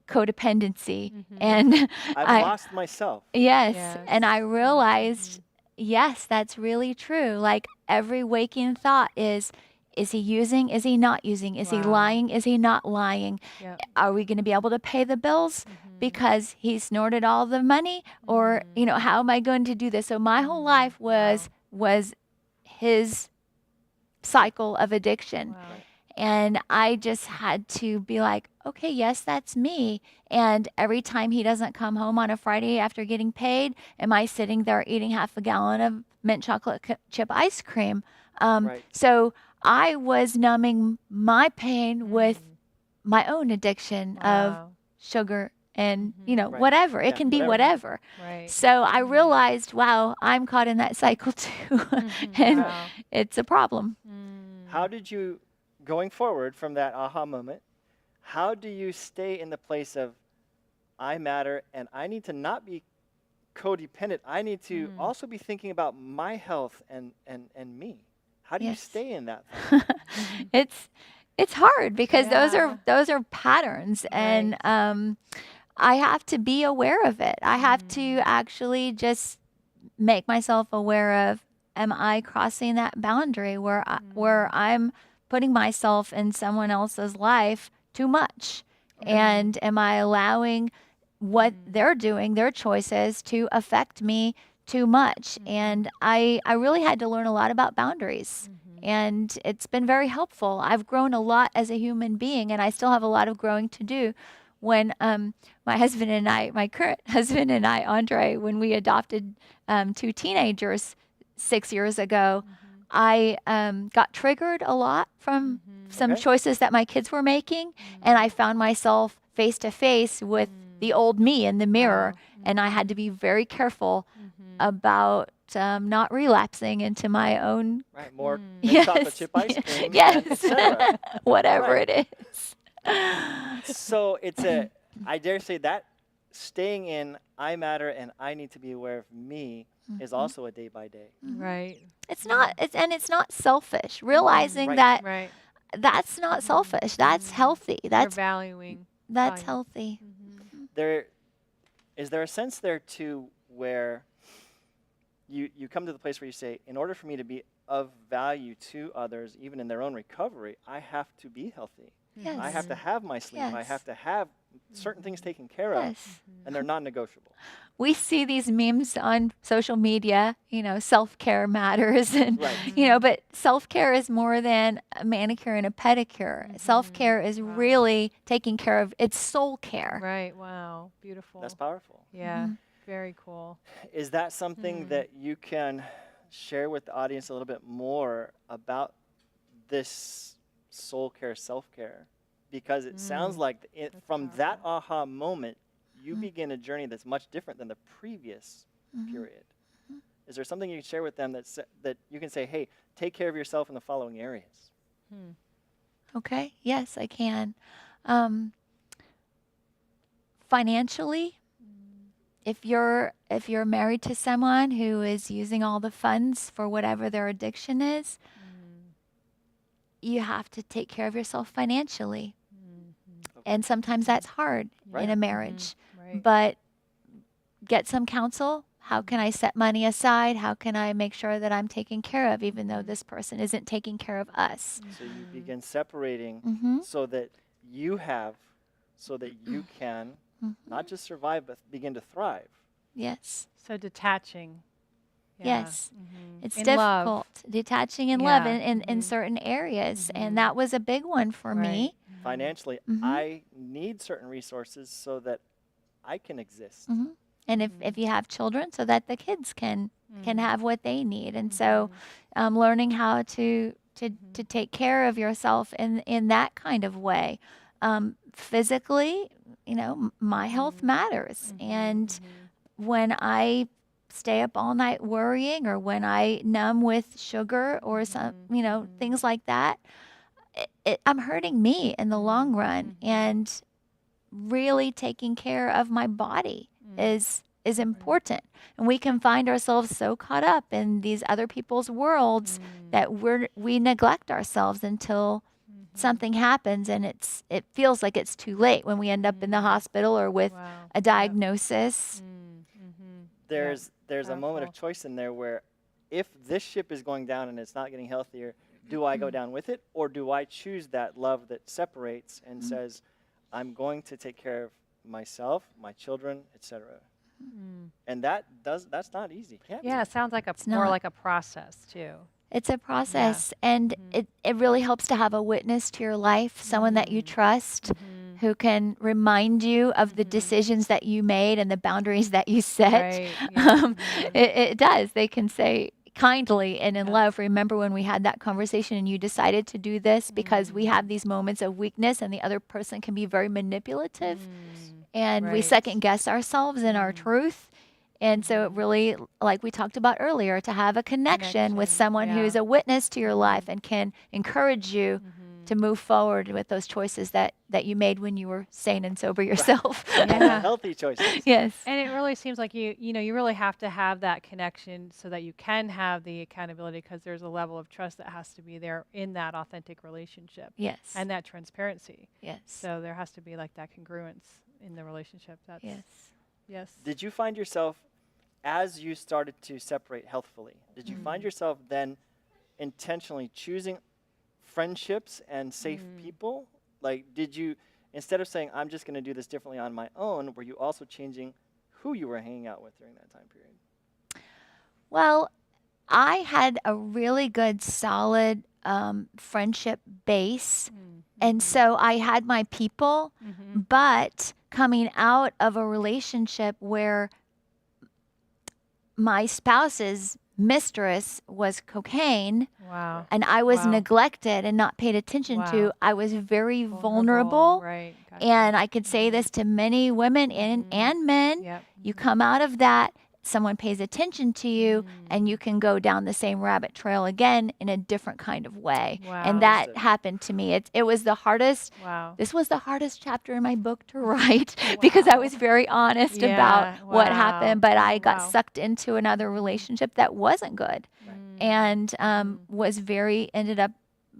codependency. And I've lost myself. yes, Yes. and I realized, yes, that's really true. Like every waking thought is he using? Is he not using? Is he Wow. lying? Is he not lying? Yep. Are we going to be able to pay the bills because he snorted all the money? Or, how am I going to do this? So my whole life was his cycle of addiction. Wow. And I just had to be like, okay, yes, that's me. And every time he doesn't come home on a Friday after getting paid, am I sitting there eating half a gallon of mint chocolate chip ice cream? Right. So I was numbing my pain with my own addiction of Wow. sugar and, Right. whatever. It Yeah, can be whatever. whatever. Right. So I realized, wow, I'm caught in that cycle too. And Wow. it's a problem. How did you, going forward from that aha moment, how do you stay in the place of I matter and I need to not be codependent? I need to also be thinking about my health and me. How do you Yes. stay in that? It's hard because Yeah. those are patterns, and I have to be aware of it. I have to actually just make myself aware of, am I crossing that boundary where where I'm putting myself in someone else's life too much, and am I allowing what they're doing, their choices, to affect me too much? And I really had to learn a lot about boundaries. And it's been very helpful. I've grown a lot as a human being, and I still have a lot of growing to do. When my husband and I, my current husband and I, Andre, when we adopted 2 teenagers 6 years ago, I got triggered a lot from some Okay. choices that my kids were making, and I found myself face to face with the old me in the mirror, and I had to be very careful about not relapsing into my own Right. More mint chocolate chip ice cream, and yes, etc. whatever Right. it is. So it's I dare say that staying in I matter and I need to be aware of me is also a day by day. Right. It's not, it's not selfish. Realizing Right. that Right. that's not selfish. That's healthy. You're That's valuing. that's value. healthy. There is there a sense there too where you come to the place where you say, in order for me to be of value to others, even in their own recovery, I have to be healthy. Yes. I have to have my sleep. I Yes. have to have certain things taken care of, Yes. and they're non-negotiable. We see these memes on social media, self-care matters and Right. but self-care is more than a manicure and a pedicure. Self-care is really taking care of, it's soul care. Right. Wow. Beautiful. That's powerful. Yeah. Very cool. Is that something that you can share with the audience a little bit more about this soul care, self-care? Because it sounds like from that aha moment, you begin a journey that's much different than the previous period. Is there something you can share with them that you can say, hey, take care of yourself in the following areas? Okay. Yes, I can. Financially, if you're married to someone who is using all the funds for whatever their addiction is, you have to take care of yourself financially. And sometimes that's hard in a marriage. Right. But get some counsel. How can I set money aside? How can I make sure that I'm taken care of, even though this person isn't taking care of us? So you begin separating so that you can not just survive, but begin to thrive. Yes. So detaching. Yeah. Yes. Mhm. It's In difficult. love. Detaching in love Yeah. in certain areas. And that was a big one for me. Financially, I need certain resources so that I can exist. And if you have children, so that the kids can have what they need. And so learning how to take care of yourself in that kind of way. Physically, my health matters. And when I stay up all night worrying, or when I numb with sugar or some, things like that, I'm hurting me in the long run. And really taking care of my body is important. And we can find ourselves so caught up in these other people's worlds that we neglect ourselves until something happens, and it feels like it's too late when we end up in the hospital or with a diagnosis. There's a moment of Powerful. choice in there where if this ship is going down and it's not getting healthier, do I go down with it, or do I choose that love that separates and says, I'm going to take care of myself, my children, etc. And that's not easy. Can't be. Yeah, it sounds like It's more not. like a process too. It's a process, and it really helps to have a witness to your life, someone that you trust, who can remind you of the decisions that you made and the boundaries that you set. Right. Yeah. It does. They can say kindly and in love, remember when we had that conversation and you decided to do this, because we have these moments of weakness and the other person can be very manipulative, and we Right. second guess ourselves in our truth. And so it really, like we talked about earlier, to have a connection with someone who's a witness to your life and can encourage you to move forward with those choices that you made when you were sane and sober yourself. Yeah. Healthy choices. Yes. And it really seems like you really have to have that connection so that you can have the accountability, because there's a level of trust that has to be there in that authentic relationship Yes. and that transparency. Yes. So there has to be like that congruence in the relationship. That's Yes. yes. Did you find yourself, as you started to separate healthfully, did you find yourself then intentionally choosing friendships and safe people? Like, did you, instead of saying, I'm just going to do this differently on my own, were you also changing who you were hanging out with during that time period? Well, I had a really good, solid friendship base. And so I had my people, but coming out of a relationship where my spouse's mistress was cocaine Wow. and I was Wow. neglected and not paid attention to, Wow. I was very vulnerable. Right. Gotcha. And I could say this to many women and men. Yep. You come out of that, someone pays attention to you, and you can go down the same rabbit trail again in a different kind of way. Wow. And that Understood. happened to me. It was the hardest. Wow. This was the hardest chapter in my book to write because I was very honest about Yeah, what wow. happened. But I got Wow. sucked into another relationship that wasn't good, and was ended up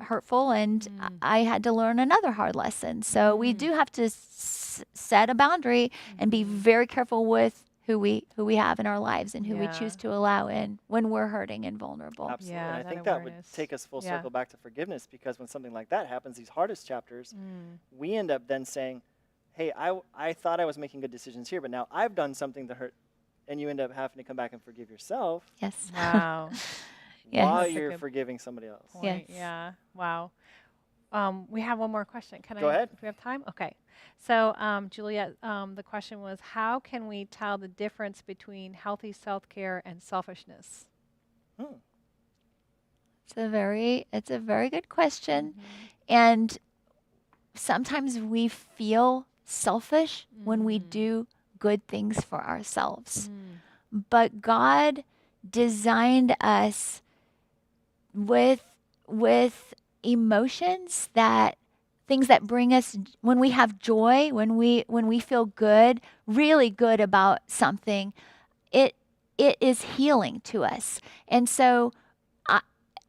hurtful, and I had to learn another hard lesson. So we do have to set a boundary and be very careful with who we have in our lives and who we Yeah. choose to allow in when we're hurting and vulnerable. Absolutely. Yeah, and I that think that would awareness. take us full Yeah. circle back to forgiveness, because when something like that happens, these hardest chapters, we end up then saying, hey, I thought I was making good decisions here, but now I've done something to hurt. And you end up having to come back and forgive yourself Yes. Wow. Yes. while That's a you're good forgiving somebody else. Point. Yes. Yeah. Wow. We have one more question. Can Go I? ahead. Do we have time? Okay. So, Juliet, the question was, how can we tell the difference between healthy self-care and selfishness? It's a very good question. And sometimes we feel selfish when we do good things for ourselves. But God designed us with emotions, that things that bring us, when we have joy, when we feel good, really good about something, it is healing to us. And so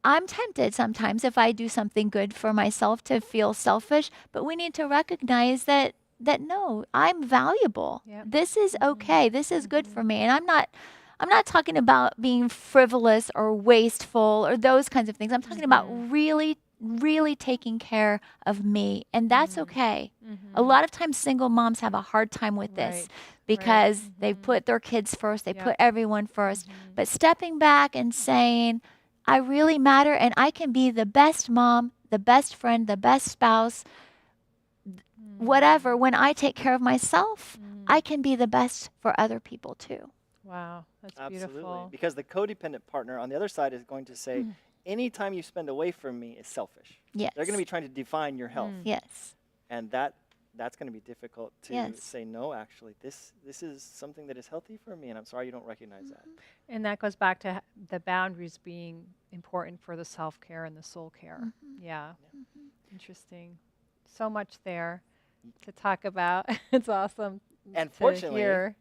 I'm tempted sometimes, if I do something good for myself, to feel selfish, but we need to recognize that no, I'm valuable. Yep. This is okay. This is good for me. And I'm not talking about being frivolous or wasteful or those kinds of things. I'm talking about really, really taking care of me. And that's okay. A lot of times single moms have a hard time with this Right. because they put their kids first. They Yep. put everyone first. But stepping back and saying, I really matter, and I can be the best mom, the best friend, the best spouse, whatever. When I take care of myself, I can be the best for other people too. Wow. That's Absolutely. beautiful. Because the codependent partner on the other side is going to say, anytime you spend away from me is selfish. Yes. They're going to be trying to define your health. Yes. And that's going to be difficult to Yes. say, no, actually, this is something that is healthy for me, and I'm sorry you don't recognize that. And that goes back to the boundaries being important for the self-care and the soul care. Yeah. Interesting. So much there to talk about. It's awesome And to fortunately, hear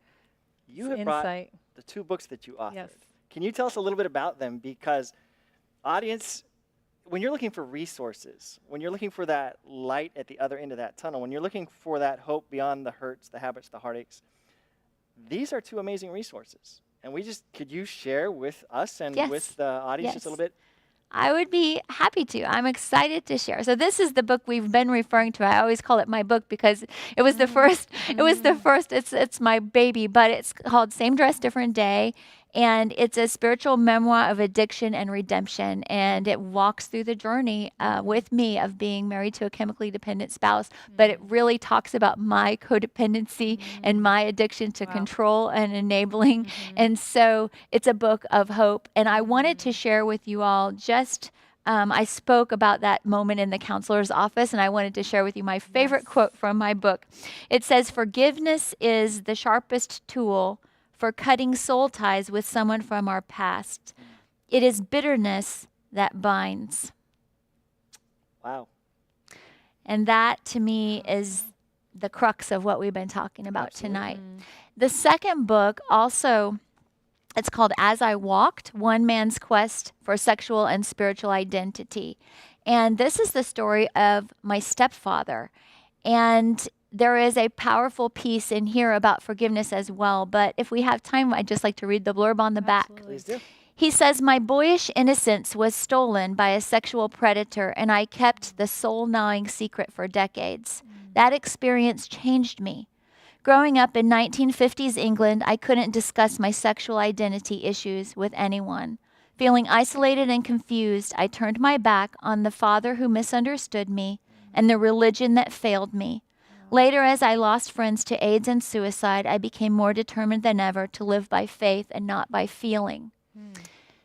You have brought insight. the 2 books that you authored. Yes. Can you tell us a little bit about them? Because audience, when you're looking for resources, when you're looking for that light at the other end of that tunnel, when you're looking for that hope beyond the hurts, the habits, the heartaches, these are 2 amazing resources. And could you share with us and Yes. with the audience just a Yes. little bit? I would be happy to. I'm excited to share. So this is the book we've been referring to. I always call it my book because it was the first. It was the first. It's my baby, but it's called Same Dress, Different Day. And it's a spiritual memoir of addiction and redemption. And it walks through the journey with me of being married to a chemically dependent spouse. But it really talks about my codependency and my addiction to control and enabling. And so it's a book of hope. And I wanted to share with you all I spoke about that moment in the counselor's office, and I wanted to share with you my favorite quote from my book. It says, "Forgiveness is the sharpest tool for cutting soul ties with someone from our past. It is bitterness that binds." Wow. And that, to me, is the crux of what we've been talking about Absolutely. tonight. The second book also, it's called As I Walked, One Man's Quest for Sexual and Spiritual Identity. And this is the story of my stepfather. And there is a powerful piece in here about forgiveness as well. But if we have time, I'd just like to read the blurb on the back. Please do. He says, "My boyish innocence was stolen by a sexual predator, and I kept the soul-gnawing secret for decades. That experience changed me. Growing up in 1950s England, I couldn't discuss my sexual identity issues with anyone. Feeling isolated and confused, I turned my back on the father who misunderstood me and the religion that failed me. Later, as I lost friends to AIDS and suicide, I became more determined than ever to live by faith and not by feeling."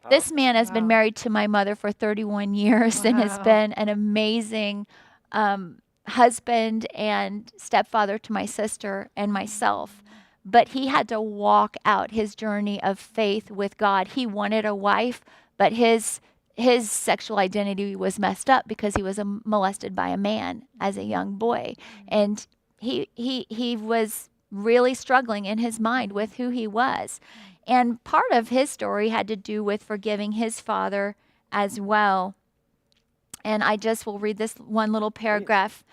This man has been married to my mother for 31 years and has been an amazing husband and stepfather to my sister and myself. But he had to walk out his journey of faith with God. He wanted a wife, but his sexual identity was messed up because he was molested by a man as a young boy. And he was really struggling in his mind with who he was. And part of his story had to do with forgiving his father as well. And I just will read this one little paragraph.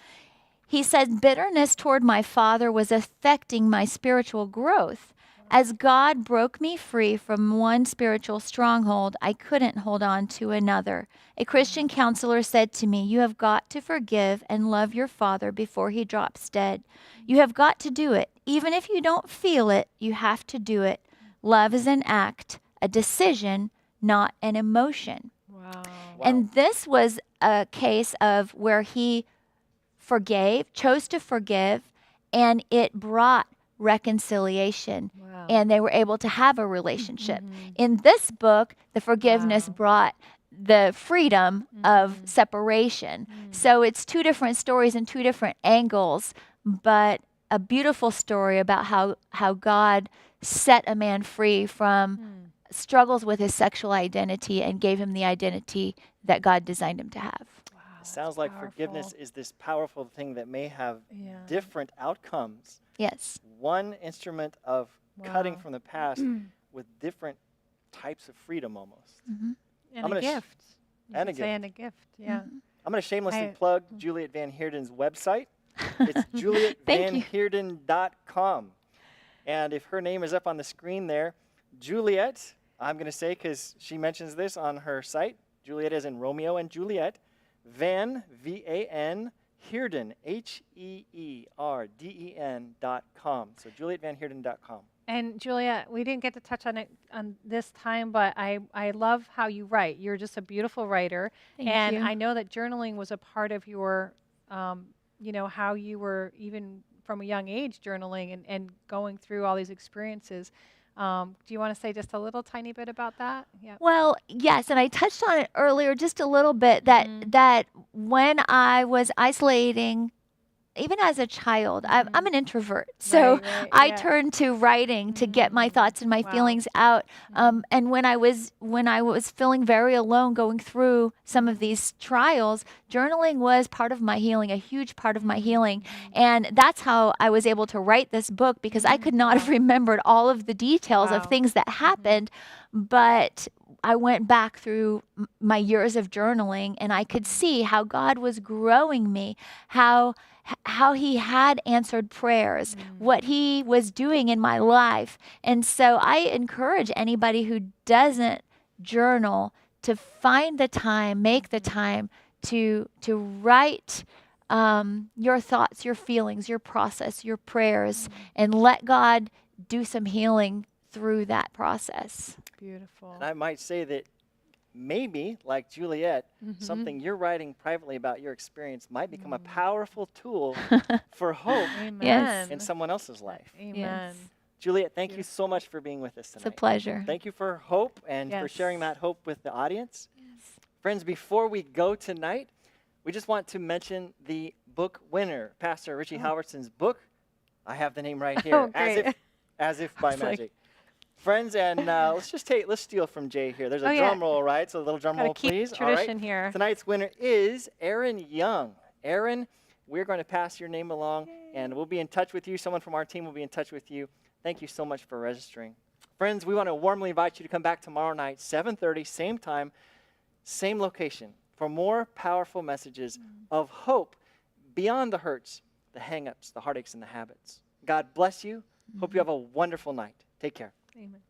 He said, "Bitterness toward my father was affecting my spiritual growth. As God broke me free from one spiritual stronghold, I couldn't hold on to another. A Christian counselor said to me, 'You have got to forgive and love your father before he drops dead. You have got to do it. Even if you don't feel it, you have to do it. Love is an act, a decision, not an emotion.'" Wow. And this was a case of where he chose to forgive, and it brought reconciliation. Wow. And they were able to have a relationship. In this book, the forgiveness brought the freedom of separation. So it's two different stories and two different angles, but a beautiful story about how God set a man free from struggles with his sexual identity and gave him the identity that God designed him to have. It sounds like forgiveness is this powerful thing that may have different outcomes. Yes. One instrument of cutting from the past with different types of freedom almost. And I'm a gonna gift. You and could a say gift. and a gift, yeah. I'm going to shamelessly I- plug Juliet Van Heerden's website. It's Thank you. julietvanheerden.com. And if her name is up on the screen there, Juliet, I'm going to say because she mentions this on her site, Juliet as in Romeo and Juliet, Van, V-A-N, Heerden, Heerden.com. So julietvanheerden.com. And Julia, we didn't get to touch on it on this time, but I love how you write. You're just a beautiful writer. Thank and you. I know that journaling was a part of your, how you were even from a young age journaling and going through all these experiences. Do you want to say just a little tiny bit about that? Yeah. Well, yes, and I touched on it earlier just a little bit that when I was isolating, even as a child, I'm an introvert. So Right, I yeah. turned to writing to get my thoughts and my Wow. feelings out. And when I was feeling very alone going through some of these trials, journaling was part of my healing, a huge part of my healing. And that's how I was able to write this book, because I could not have remembered all of the details of Wow. things that happened. But I went back through my years of journaling, and I could see how God was growing me, how he had answered prayers, what he was doing in my life. And so I encourage anybody who doesn't journal to find the time, make the time to write your thoughts, your feelings, your process, your prayers, and let God do some healing through that process. Beautiful. And I might say that maybe, like Juliet, Mhm. something you're writing privately about your experience might become a powerful tool for hope Amen. in someone else's life. Amen. Juliet, thank you Beautiful. so much for being with us It's a tonight. pleasure. Thank you for hope and for sharing Yes. that hope with the audience. Friends, before we go tonight, we just want to mention the book winner, Pastor Richie Halverson's book. I have the name right here, Oh, great. as if by was like- magic. Friends, and let's steal from Jay here. There's a Oh, yeah. drum roll, right? So a little drum Gotta roll, keep please. tradition All right. here. Tonight's winner is Aaron Young. Aaron, we're going to pass your name along, and we'll be in touch with you. Someone from our team will be in touch with you. Thank you so much for registering. Friends, we want to warmly invite you to come back tomorrow night, 7:30, same time, same location, for more powerful messages of hope beyond the hurts, the hang-ups, the heartaches, and the habits. God bless you. Hope you have a wonderful night. Take care. Amen.